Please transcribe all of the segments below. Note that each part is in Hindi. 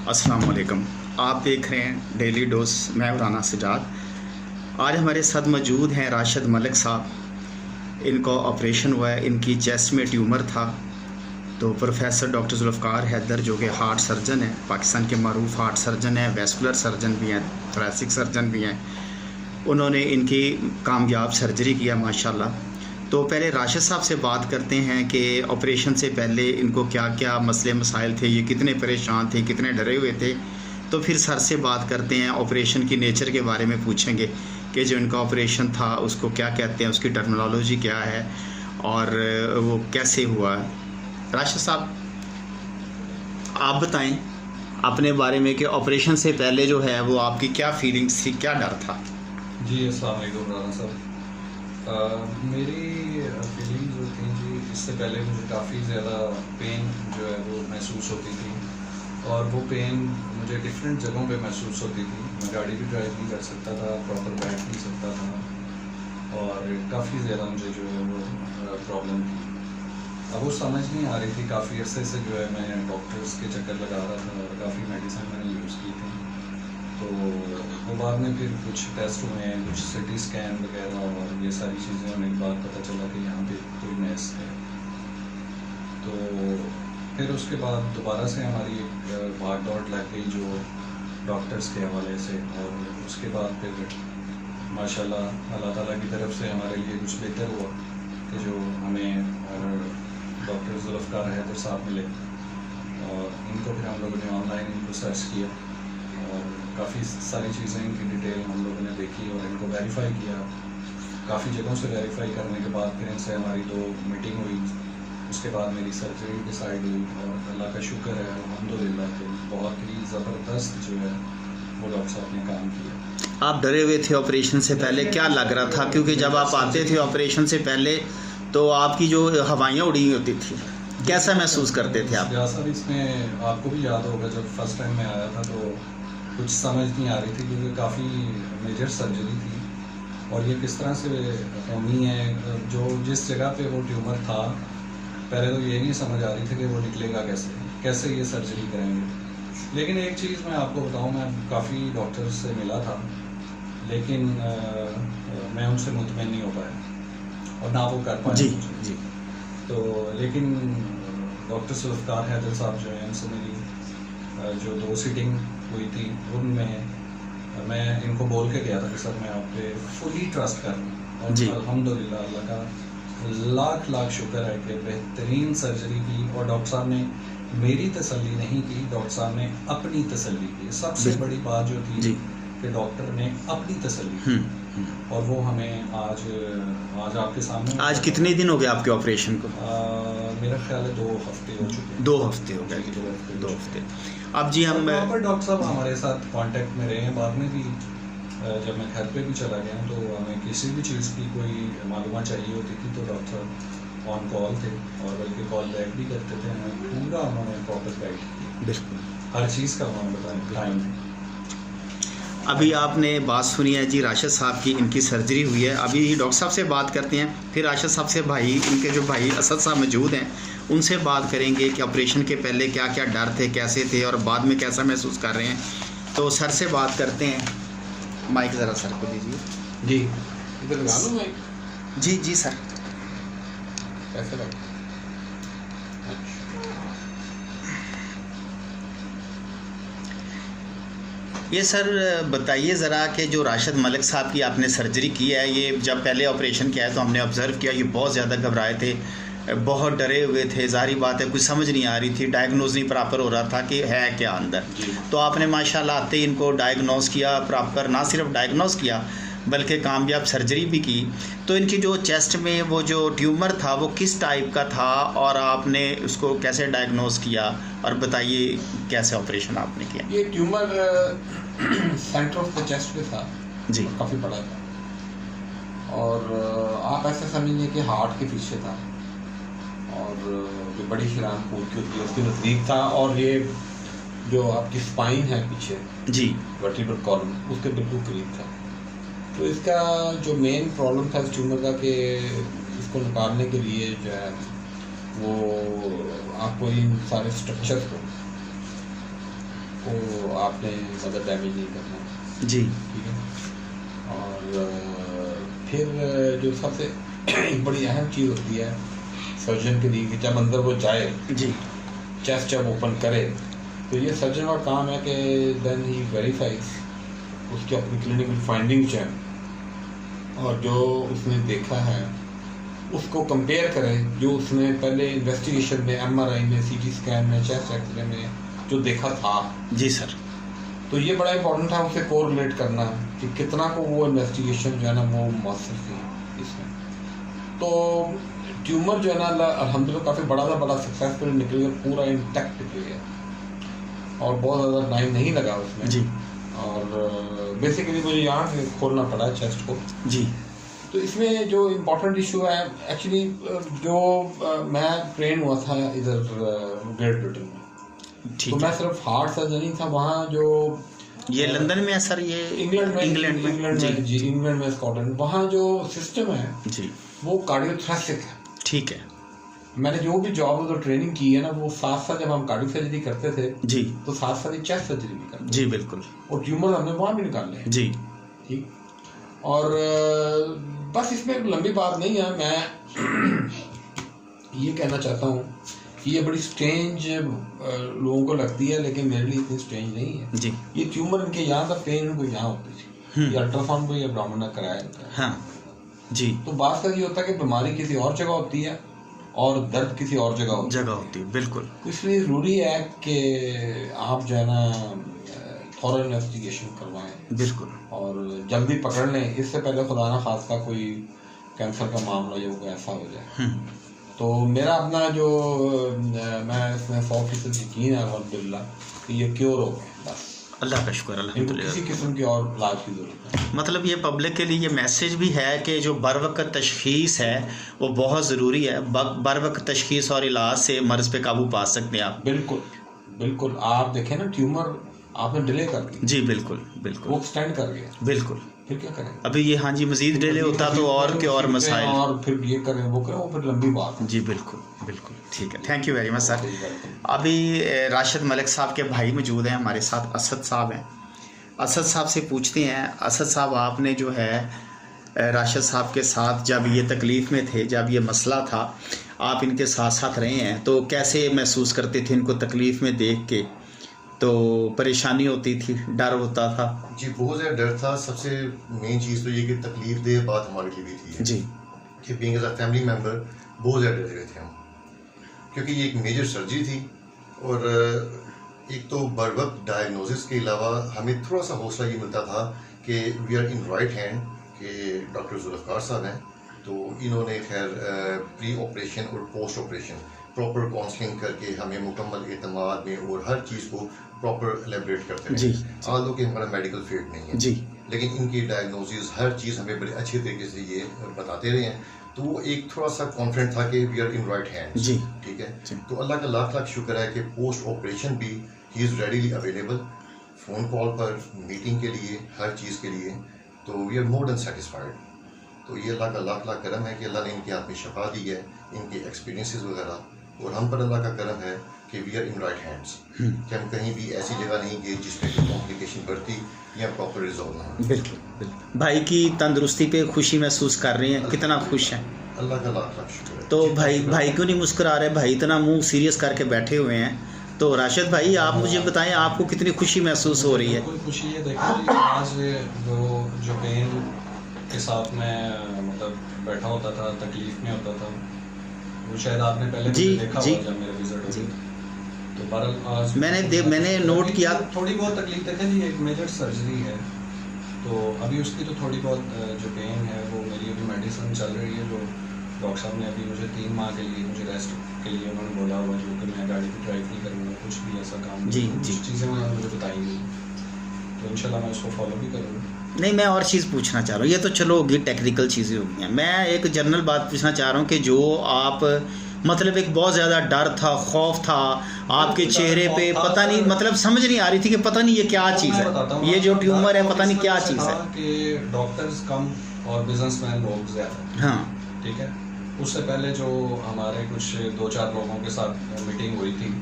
अस्सलाम वालेकुम। आप देख रहे हैं डेली डोज। मैं राना सजाद। आज हमारे साथ मौजूद हैं राशिद मलिक साहब। इनका ऑपरेशन हुआ है, इनकी चेस्ट में ट्यूमर था। तो प्रोफेसर डॉक्टर जुल्फ़कार हैदर जो कि हार्ट सर्जन है, पाकिस्तान के मरूफ हार्ट सर्जन है, वेस्कुलर सर्जन भी हैं, थोरेसिक सर्जन भी हैं, उन्होंने इनकी कामयाब सर्जरी किया माशाल्लाह। तो पहले राशिद साहब से बात करते हैं कि ऑपरेशन से पहले इनको क्या क्या मसले मसाइल थे, ये कितने परेशान थे, कितने डरे हुए थे। तो फिर सर से बात करते हैं, ऑपरेशन की नेचर के बारे में पूछेंगे कि जो इनका ऑपरेशन था उसको क्या कहते हैं, उसकी टर्मिनोलॉजी क्या है और वो कैसे हुआ। राशिद साहब आप बताएं अपने बारे में कि ऑपरेशन से पहले जो है वो आपकी क्या फीलिंग्स थी, क्या डर था। जी अस्सलाम वालेकुम राना साहब। मेरी फीलिंग जो थी जी, इससे पहले मुझे काफ़ी ज़्यादा पेन जो है वो महसूस होती थी और वो पेन मुझे डिफरेंट जगहों पे महसूस होती थी। मैं गाड़ी भी ड्राइव नहीं कर सकता था, प्रॉपर बैठ नहीं सकता था और काफ़ी ज़्यादा मुझे जो है वो प्रॉब्लम थी। अब वो समझ नहीं आ रही थी। काफ़ी अरसे से जो है मैं डॉक्टर्स के चक्कर लगा रहा था और काफ़ी मेडिसिन मैंने यूज़ की थी। तो वो बाद में फिर कुछ टेस्ट हुए, कुछ सिटी स्कैन वगैरह और ये सारी चीज़ें होने के बाद पता चला कि यहाँ पे कोई मैस है। तो फिर उसके बाद दोबारा से हमारी एक भाग दौड़ लग गई जो डॉक्टर्स के हवाले से, और उसके बाद फिर माशाल्लाह अल्लाह ताला की तरफ से हमारे लिए कुछ बेहतर हुआ कि जो हमें डॉक्टर जुल्फ़कार हैदर साहब मिले और इनको फिर हम लोगों ने ऑनलाइन इनको सर्च किया और काफ़ी सारी चीज़ें इनकी डिटेल हम लोगों ने देखी और इनको वेरीफाई किया। काफ़ी जगहों से वेरीफाई करने के बाद फिर इनसे हमारी 2 मीटिंग हुई। उसके बाद मेरी सर्जरी डिसाइड हुई और अल्लाह का शुक्र है अल्हम्दुलिल्लाह कि बहुत ही ज़बरदस्त जो है वो डॉक्टर साहब ने काम किया। आप डरे हुए थे ऑपरेशन से पहले, क्या लग रहा था? क्योंकि जब आप आते थे ऑपरेशन से पहले तो आपकी जो हवाइयाँ उड़ी होती थी, कैसा महसूस करते थे आप? सर इसमें आपको भी याद होगा जब फर्स्ट टाइम मैं आया था तो कुछ समझ नहीं आ रही थी क्योंकि काफ़ी मेजर सर्जरी थी और ये किस तरह से होनी है। जो जिस जगह पे वो ट्यूमर था पहले तो ये नहीं समझ आ रही थी कि वो निकलेगा कैसे ये सर्जरी करेंगे। लेकिन एक चीज़ मैं आपको बताऊं, मैं काफ़ी डॉक्टर्स से मिला था लेकिन मैं उनसे मुतमईन नहीं हो पाया और ना वो कर पाए। जी। तो लेकिन डॉक्टर जुल्फ़कार हैदर साहब जो हैं उनसे मेरी जो 2 सीटिंग हुई थी उनमें मैं इनको बोल के गया था कि सर मैं आप पे फुली ट्रस्ट कर रहा हूँ और अल्हम्दुलिल्लाह अल्लाह का लाख लाख शुक्र है कि बेहतरीन सर्जरी की और डॉक्टर साहब ने मेरी तसल्ली नहीं की, डॉक्टर साहब ने अपनी तसल्ली की। सबसे बड़ी बात जो थी कि डॉक्टर ने अपनी तसल्ली की और वो हमें आज आपके सामने। आज कितने दिन हो गए आपके ऑपरेशन को? मेरा ख्याल है 2 हफ्ते हो चुके हैं। 2 हफ्ते हो गए। 2 हफ्ते। अब जी हम डॉक्टर साहब हमारे साथ कांटेक्ट में रहे हैं। बाद में भी जब मैं घर पे भी चला गया तो हमें किसी भी चीज़ की कोई मालूमात चाहिए होती थी तो डॉक्टर ऑन कॉल थे और बल्कि कॉल बैक भी करते थे। हमें पूरा उन्होंने प्रॉपर गाइड किया, बिल्कुल हर चीज़ का उन्होंने बताया टाइम। अभी आपने बात सुनी है जी राशिद साहब की, इनकी सर्जरी हुई है। अभी डॉक्टर साहब से बात करते हैं, फिर राशिद साहब से इनके जो भाई असद साहब मौजूद हैं उनसे बात करेंगे कि ऑपरेशन के पहले क्या क्या डर थे, कैसे थे और बाद में कैसा महसूस कर रहे हैं। तो सर से बात करते हैं। माइक ज़रा सर को दीजिए। जी इधर लगा लूँ माइक? जी सर। कैसे लगा? ये सर बताइए ज़रा कि जो राशिद मलिक साहब की आपने सर्जरी की है, ये जब पहले ऑपरेशन किया है तो हमने ऑब्ज़र्व किया ये बहुत ज़्यादा घबराए थे, बहुत डरे हुए थे। ज़ाहिर बात है कुछ समझ नहीं आ रही थी, डायग्नोज नहीं प्रॉपर हो रहा था कि है क्या अंदर। तो आपने माशाल्लाह आते ही इनको डायग्नोज किया प्रॉपर, ना सिर्फ डायग्नोज किया बल्कि कामयाब सर्जरी भी की। तो इनकी जो चेस्ट में वो जो ट्यूमर था वो किस टाइप का था और आपने उसको कैसे डायग्नोज किया, और बताइए कैसे ऑपरेशन आपने किया। ये tumour centre of the chest पे था जी, काफ़ी बड़ा था और आप ऐसे समझिए कि हार्ट के पीछे था और जो बड़ी शरान खून की होती है उसके नज़दीक था और ये जो आपकी स्पाइन है पीछे जी, वर्टिब्रल कॉलम उसके बिल्कुल करीब था। तो इसका जो मेन प्रॉब्लम था इस ट्यूमर का कि इसको निकालने के लिए जो है वो आपको इन सारे स्ट्रक्चर को वो आपने मतलब डैमेज नहीं करना, जी ठीक है। और फिर जो सबसे बड़ी अहम चीज़ होती है सर्जन के लिए कि जब अंदर वो जाए, जी चेस्ट जब ओपन करे, तो ये सर्जन का काम है कि देन ही वेरीफाइज उसकी अपनी क्लिनिकल फाइंडिंग्स हैं और जो उसने देखा है उसको कंपेयर करे जो उसने पहले इन्वेस्टिगेशन में, एमआरआई में, सीटी स्कैन में, चेस्ट एक्सरे में जो देखा था। जी सर। तो ये बड़ा इंपॉर्टेंट था उसे कोरिलेट करना कि कितना को वो इन्वेस्टिगेशन जो है ना वो मौसर थी इसमें। तो ट्यूमर जो है ना अल्हम्दुलिल्लाह काफ़ी बड़ा सक्सेसफुल निकल गया, पूरा इंटैक्ट निकल गया और बहुत ज़्यादा टाइम नहीं लगा उसमें जी। और बेसिकली मुझे यहाँ से खोलना पड़ा चेस्ट को। जी। तो इसमें जो इम्पोर्टेंट इशू है एक्चुअली जो मैं ट्रेन हुआ था इधर ग्रेट ब्रिटेन में, तो मैं सिर्फ हार्ट सर्जन ही था वहाँ। जो ये लंदन में है सर, ये इंग्लैंड में जी इंग्लैंड में स्कॉटलैंड, वहाँ जो सिस्टम है जी वो कार्डियोथोरेसिक है। ठीक है। मैंने जो भी जॉब उधर ट्रेनिंग की है ना, वो साथ साथ जब हम कार्डियो सर्जरी करते थे जी तो साथ साथ ही चेस्ट सर्जरी भी करते जी बिल्कुल। और ट्यूमर हमने वहाँ भी निकाले हैं। जी ठीक। और बस इसमें लंबी बात नहीं है, मैं ये कहना चाहता हूँ कि ये बड़ी स्ट्रेंज लोगों को लगती है, लेकिन मेरे लिए इतनी स्ट्रेंज नहीं है। जी। ये ट्यूमर इनके यहाँ था, पेन इनको यहाँ होती थी, ये अल्ट्रासाउंड को ये ब्राह्मण कराया होता है। हाँ जी। तो बात का ये होता है कि बीमारी किसी और जगह होती है और दर्द किसी और जगह होती है बिल्कुल। तो इसलिए ज़रूरी है कि आप जो है ना थॉरो इन्वेस्टिगेशन करवाएं बिल्कुल और जल्दी पकड़ लें, इससे पहले खुदा ना खास्ता कोई कैंसर का मामला या कोई ऐसा हो जाए। तो मेरा अपना जो मैं इसमें 100% यकीन है अल्हम्दुलिल्लाह कि ये क्योर हो गए, बस अल्लाह का शुक्र अल्हम्दुलिल्लाह। किसी किस्म की और इलाज की जरूरत है। मतलब ये पब्लिक के लिए ये मैसेज भी है कि जो बर वक्त तशखीस है वो बहुत ज़रूरी है। बर वक्त तशखीस और इलाज से मर्ज़ पे काबू पा सकते हैं आप। बिल्कुल बिल्कुल। आप देखें ना, ट्यूमर आपने डिले कर दी जी बिल्कुल बिल्कुल, वो एक्सटेंड कर गया, बिल्कुल। फिर क्या करें? अभी ये हाँ जी मज़ीद डिले होता तो और के और मसाइल, और फिर ये करें वो करें, वो फिर लंबी बात है। जी बिल्कुल बिल्कुल। ठीक है, thank you very much sir. अभी राशिद मलिक साहब के भाई मौजूद हैं हमारे साथ, असद साहब हैं। असद साहब से पूछते हैं, असद साहब आपने जो है राशिद साहब के साथ जब ये तकलीफ़ में थे, जब ये मसला था, आप इनके साथ साथ रहे हैं, तो कैसे महसूस करते थे इनको तकलीफ़ में देख के? तो परेशानी होती थी, डर होता था? जी बहुत ज़्यादा डर था। सबसे मेन चीज़ तो ये कि तकलीफ देह बात हमारे लिए भी थी जी कि being as a family member बहुत ज़्यादा डर रहे थे हम, क्योंकि ये एक मेजर सर्जरी थी और एक तो बर वक्त डायग्नोसिस के अलावा हमें थोड़ा सा हौसला ये मिलता था कि we are in right hand कि डॉक्टर जुल्फ़कार साहब हैं, तो इन्होंने खैर प्री ऑपरेशन और पोस्ट ऑपरेशन प्रॉपर काउंसलिंग करके हमें मुकम्मल एतमाद में और हर चीज़ को प्रॉपर एलेबरेट करते हैं। जी आल कि हमारा मेडिकल फील्ड नहीं है जी, लेकिन इनकी डायग्नोसिस हर चीज़ हमें बड़े अच्छे तरीके से ये बताते रहे हैं, तो वो एक थोड़ा सा कॉन्फिडेंट था कि we are in right hand. जी ठीक है जी। तो अल्लाह का लाख लाख शुक्र है कि पोस्ट ऑपरेशन भी he is readily available, phone call पर, मीटिंग के लिए, हर चीज़ के लिए, तो we are more than satisfied. तो ये अल्लाह का लाख लाख करम है कि अल्लाह ने इनके हाथ में शफा दी है, इनके एक्सपीरियंसेस वगैरह, और हम पर अल्लाह का करम है कि we are in right hands, कि हम कहीं भी ऐसी जगह नहीं गए जिसमें कोई कॉम्प्लिकेशन बढ़ती या प्रॉपर रिजॉल्व ना हो। बिल्कुल बिल्कुल। भाई की तंदुरुस्ती पे खुशी महसूस कर रहे हैं, कितना खुश हैं? अल्लाह का लाख लाख शुक्र है। तो भाई क्यों नहीं मुस्कुरा रहे? भाई इतना मुंह सीरियस करके बैठे हुए हैं। तो राशिद भाई आप मुझे बताएं, आपको कितनी खुशी महसूस हो रही है? कोई खुशी है, देखो आज वो जो पेन के साथ मैं मतलब बैठा होता था, तकलीफ में होता था, वो शायद आपने पहले जी देखा जी होगा जब मेरा विजिट जी। हुआ। तो बहरहाल आज मैंने नोट किया, थोड़ी बहुत तकलीफ देखें जी, एक मेजर सर्जरी है, तो अभी उसकी तो थोड़ी बहुत जो पेन है वो मेरी अभी मेडिसिन चल रही है, जो डॉक्टर साहब ने अभी मुझे 3 माह के लिए मुझे रेस्ट के लिए उन्होंने बोला हुआ, जो कि मैं गाड़ी भी ड्राइव नहीं करूँगा, कुछ भी ऐसा काम जी नहीं, जी। कुछ चीज़ें उन्होंने मुझे बताई नहीं, तो इंशाल्लाह मैं उसको फॉलो भी करूँगा। नहीं मैं और चीज़ पूछना चाह रहा हूँ, ये तो चलो होगी टेक्निकल चीज़ें होगी हैं, मैं एक जनरल बात पूछना चाह रहा हूँ कि जो आप मतलब एक बहुत ज़्यादा डर था, खौफ था आपके चेहरे पे, पता नहीं मतलब समझ नहीं आ रही थी कि पता नहीं ये क्या चीज़ है, ये जो ट्यूमर है पता नहीं क्या चीज़ है कि डॉक्टर्स कम और बिजनेसमैन लोग ज़्यादा। हाँ ठीक है, उससे पहले जो हमारे कुछ 2-4 लोगों के साथ मीटिंग हुई थी,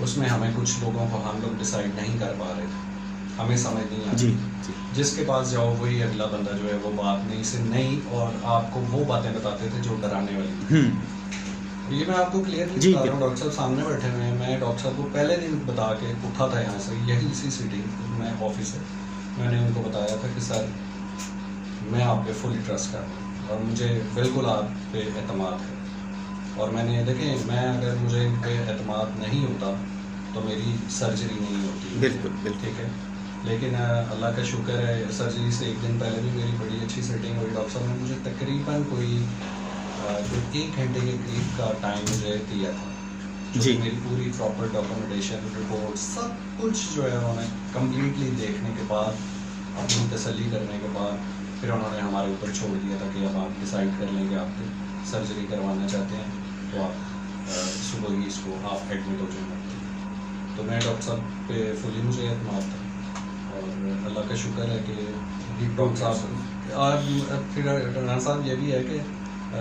उसमें हमें कुछ लोगों को हम लोग डिसाइड नहीं कर पा रहे थे, हमें समझ नहीं आ जी रही। जी जिसके पास जाओ वही अगला बंदा जो है वो बात नहीं से नहीं, और आपको वो बातें बताते थे जो डराने वाली थी। ये मैं आपको क्लियरली जी, बता रहा हूँ, डॉक्टर साहब सामने बैठे हुए हैं। मैं डॉक्टर साहब को पहले दिन बता के उठा था यहाँ से, यही इसी सीटिंग में ऑफिस है, मैंने उनको बताया था कि सर मैं आप पे फुली ट्रस्ट कर रहा हूँ और मुझे बिल्कुल आप पे एतमाद है। और मैंने देखें, मैं अगर मुझे इन पे एतमाद नहीं होता तो मेरी सर्जरी नहीं होती। बिल्कुल बिल्कुल ठीक है, लेकिन अल्लाह का शुक्र है, सर्जरी से एक दिन पहले भी मेरी बड़ी अच्छी सेटिंग हुई। डॉक्टर साहब ने मुझे तकरीबन कोई जो 1 घंटे के करीब का टाइम मुझे दिया था, जो जी। कि मेरी पूरी प्रॉपर डॉक्यूमेंटेशन रिपोर्ट सब कुछ जो है उन्होंने कम्प्लीटली देखने के बाद, अपनी तसल्ली करने के बाद, फिर उन्होंने हमारे ऊपर छोड़ दिया था कि अब आप डिसाइड कर लेंगे आप सर्जरी करवाना चाहते हैं तो आप सुबह ही इसको आप एडमिट हो जाएंगे। तो मैं डॉक्टर साहब पे फुली मुझे एतमाद था और अल्लाह का शुक्र है कि डॉक्टर साहब और फिर राना साहब ये भी है कि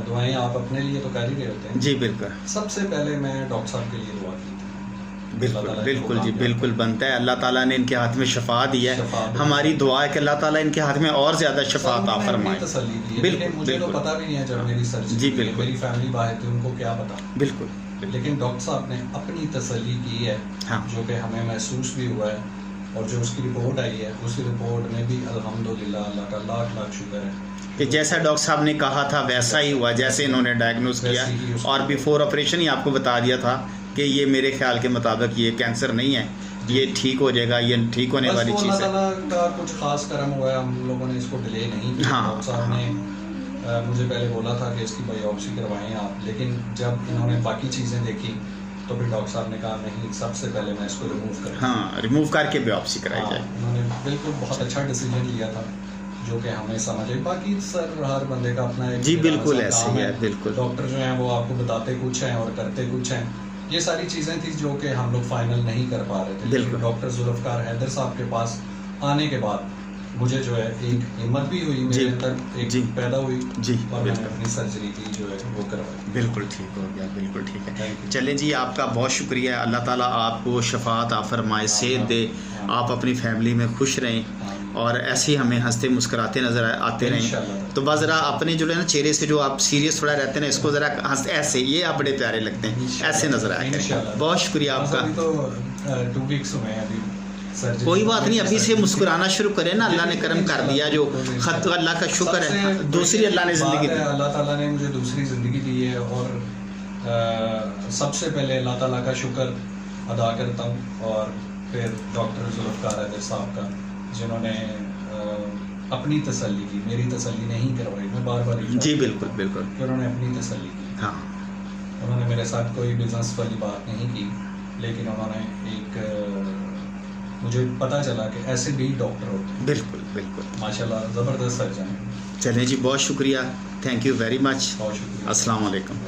दुआएं आप अपने लिए तो कर ही रहे होते हैं। जी बिल्कुल सबसे पहले मैं डॉक्टर साहब के लिए दुआ की थी। बिल्कुल अल्लाह ताला बिल्कुल इनको जी कामयाब बिल्कुल करे। बनता है। अल्लाह ताला ने इनके हाथ में शफा दी है। शफा दी। हमारी दुआ है कि अल्लाह ताला इनके हाथ में और ज़्यादा शफा सब अता मैंने फरमाए। अपनी तसल्ली की है, बिल्कुल लेकिन मुझे तो बिल्कुल पता भी नहीं है जब मेरी सर्जरी जी, हुई है, बिल्कुल। मेरी फैमिली बाहर थी, उनको क्या पता। बिल्कुल लेकिन डॉक्टर साहब ने अपनी तसल्ली की है, हाँ। जो कि हमें महसूस भी हुआ है, और जो उसकी रिपोर्ट आई है उस रिपोर्ट में भी अल्हम्दुलिल्लाह अल्लाह का लाख लाख शुक्र है कि जैसा डॉक्टर साहब ने कहा था वैसा ही हुआ, जैसे इन्होंने डायग्नोज किया वैसे ही उसको- और बिफोर ऑपरेशन ही आपको बता दिया था कि ये मेरे ख्याल के मुताबिक ये कैंसर नहीं है, ये ठीक हो जाएगा, ये ठीक होने बस वाली वो चीज़ अल्लाह है। ताला का कुछ खास करम हुआ है, हम लोगों ने इसको डिले नहीं किया। हाँ, डॉक्टर साहब ने मुझे पहले बोला था कि इसकी बायोप्सी करवाएं आप, लेकिन जब इन्होंने बाकी चीज़ें देखी तो फिर डॉक्टर साहब ने कहा नहीं, सबसे पहले मैं इसको रिमूव करूँ। हाँ, रिमूव करके बायोप्सी कराई हाँ, जाए। उन्होंने बिल्कुल बहुत अच्छा डिसीजन लिया था, जो कि हमें समझ आई। बाकी सर हर बंदे का अपना एक जी, काम बिल्कुल ऐसे ही है, बिल्कुल। डॉक्टर जो हैं वो आपको बताते कुछ हैं और करते कुछ हैं। ये सारी चीज़ें थी जो कि हम लोग फाइनल नहीं कर पा रहे थे। बिल्कुल। लेकिन डॉक्टर जुल्फ़कार हैदर साहब के पास आने के बाद मुझे जो है एक हिम्मत भी हुई, मेरे जी, अंदर एक जी, पैदा हुई, जी, और मैंने बिल्कुल। अपनी सर्जरी की जो है वो करवाई। बिल्कुल ठीक हो गया, बिल्कुल ठीक है। Thank you. चलें जी, आपका बहुत शुक्रिया। अल्लाह ताला आपको शफात फरमाए, सेहत दे, आप अपनी फैमिली में खुश रहें हाँ। और ऐसे ही हमें हंसते मुस्कुराते नज़र आते रहें। इंशाल्लाह। तो बस ज़रा अपने जो है ना चेहरे से जो आप सीरियस थोड़ा रहते हैं ना, इसको ज़रा हंस ऐसे, ये आप बड़े प्यारे लगते हैं, ऐसे नज़र आया करें। इंशाल्लाह। बहुत शुक्रिया बस आपका। अभी तो 2 वीक्स हुए हैं अभी सर्जरी। कोई बात नहीं, अभी से मुस्कुराना शुरू करें ना, अल्लाह ने करम कर दिया, जो खत अल्लाह का शुक्र है, सबसे दूसरी अल्लाह ने बड़ी ज़िंदगी बात है, दी। अल्लाह ताला ने मुझे दूसरी ज़िंदगी दी है, और सबसे पहले अल्लाह ताला का शुक्र अदा करता हूँ, और फिर डॉक्टर जुल्फ़कार हैदर साहब का, जिन्होंने अपनी तसल्ली की, मेरी तसल्ली नहीं करवाई। मैं बार बार जी बिल्कुल बिल्कुल, कि उन्होंने अपनी तसल्ली की। हाँ उन्होंने मेरे साथ कोई बिजनेस वाली बात नहीं की, लेकिन उन्होंने एक मुझे पता चला कि ऐसे भी डॉक्टर होते हैं, बिल्कुल बिल्कुल। माशाल्लाह ज़बरदस्त सर्जन है। चलें जी, बहुत शुक्रिया, थैंक यू वेरी मच। बहुत शुक्रिया। अस्सलाम वालेकुम।